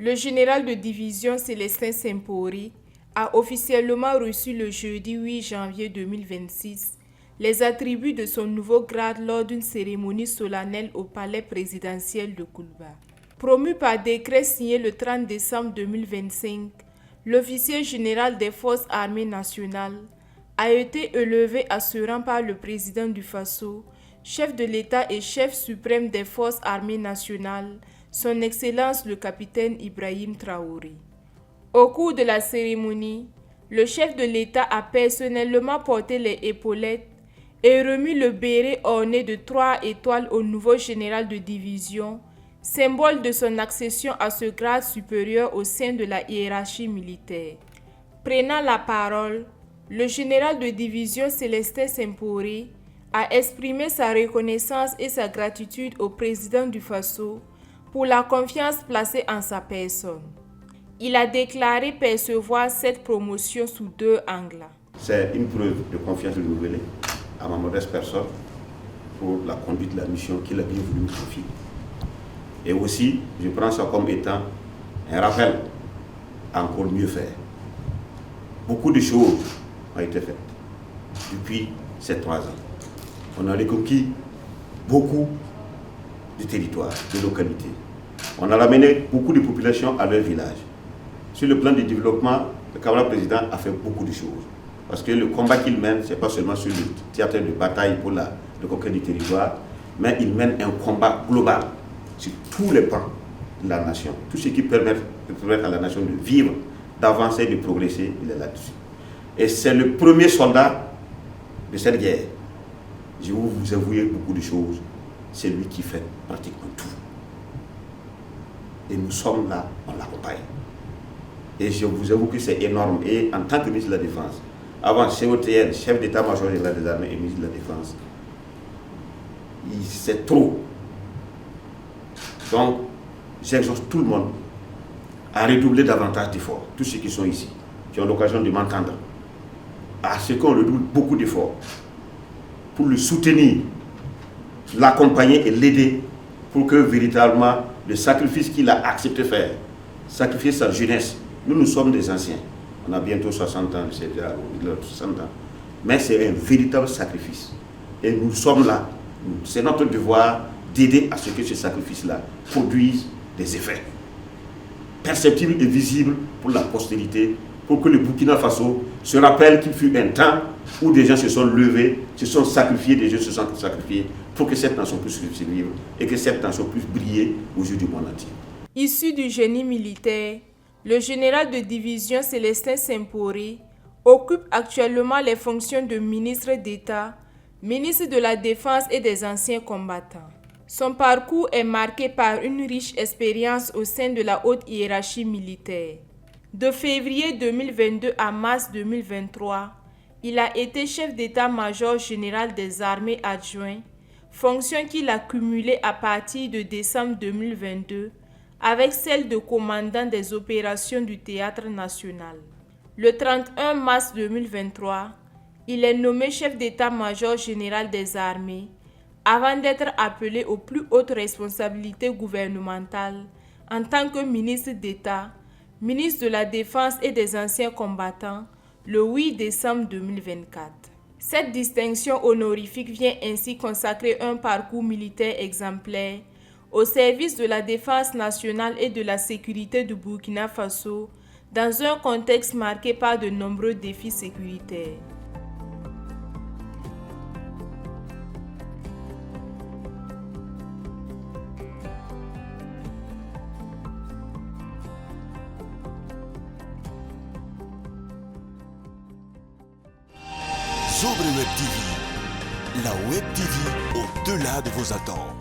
Le général de division Célestin Sempori a officiellement reçu le jeudi 8 janvier 2026 les attributs de son nouveau grade lors d'une cérémonie solennelle au palais présidentiel de Koulba. Promu par décret signé le 30 décembre 2025, l'officier général des forces armées nationales a été élevé à ce rang par le président du Faso, chef de l'État et chef suprême des forces armées nationales, son Excellence le capitaine Ibrahim Traoré. Au cours de la cérémonie, le chef de l'État a personnellement porté les épaulettes et remis le béret orné de 3 étoiles au nouveau général de division, symbole de son accession à ce grade supérieur au sein de la hiérarchie militaire. Prenant la parole, le général de division Célestin Sempori a exprimé sa reconnaissance et sa gratitude au président du Faso pour la confiance placée en sa personne. Il a déclaré percevoir cette promotion sous 2 angles. C'est une preuve de confiance renouvelée à ma modeste personne pour la conduite de la mission qu'il a bien voulu me confier. Et aussi, je prends ça comme étant un rappel à encore mieux faire. Beaucoup de choses ont été faites depuis ces 3 ans. On a reconquis beaucoup de territoires, de localités. On a ramené beaucoup de populations à leur village. Sur le plan du développement, le camarade président a fait beaucoup de choses. Parce que le combat qu'il mène, ce n'est pas seulement sur le théâtre de bataille pour la conquête du territoire, mais il mène un combat global sur tous les plans de la nation. Tout ce qui permet à la nation de vivre, d'avancer, de progresser, il est là-dessus. Et c'est le premier soldat de cette guerre. Je vais vous avouer beaucoup de choses. C'est lui qui fait pratiquement tout. Et nous sommes là, on l'accompagne. Et je vous avoue que c'est énorme. Et en tant que ministre de la Défense, avant COTN, chef d'état-major général des armées et ministre de la Défense, c'est trop. Donc, j'exhorte tout le monde à redoubler davantage d'efforts. Tous ceux qui sont ici, qui ont l'occasion de m'entendre, à ce qu'on redouble beaucoup d'efforts pour le soutenir, l'accompagner et l'aider pour que véritablement le sacrifice qu'il a accepté de faire, sacrifier sa jeunesse. Nous sommes des anciens. On a bientôt 60 ans, c'est déjà 60 ans. Mais c'est un véritable sacrifice. Et nous sommes là. C'est notre devoir d'aider à ce que ce sacrifice-là produise des effets perceptibles et visibles pour la postérité, pour que le Burkina Faso se rappelle qu'il fut un temps où des gens se sont levés, se sont sacrifiés, des gens se sont sacrifiés pour que cette nation puisse survivre et que cette nation puisse briller aux yeux du monde entier. Issu du génie militaire, le général de division Célestin Sempori occupe actuellement les fonctions de ministre d'État, ministre de la Défense et des anciens combattants. Son parcours est marqué par une riche expérience au sein de la haute hiérarchie militaire. De février 2022 à mars 2023, il a été chef d'état-major général des armées adjoints, fonction qu'il a cumulée à partir de décembre 2022 avec celle de commandant des opérations du Théâtre national. Le 31 mars 2023, il est nommé chef d'état-major général des armées avant d'être appelé aux plus hautes responsabilités gouvernementales en tant que ministre d'État, ministre de la Défense et des anciens combattants, le 8 décembre 2024. Cette distinction honorifique vient ainsi consacrer un parcours militaire exemplaire au service de la défense nationale et de la sécurité du Burkina Faso dans un contexte marqué par de nombreux défis sécuritaires. Sobre Web TV, la Web TV au-delà de vos attentes.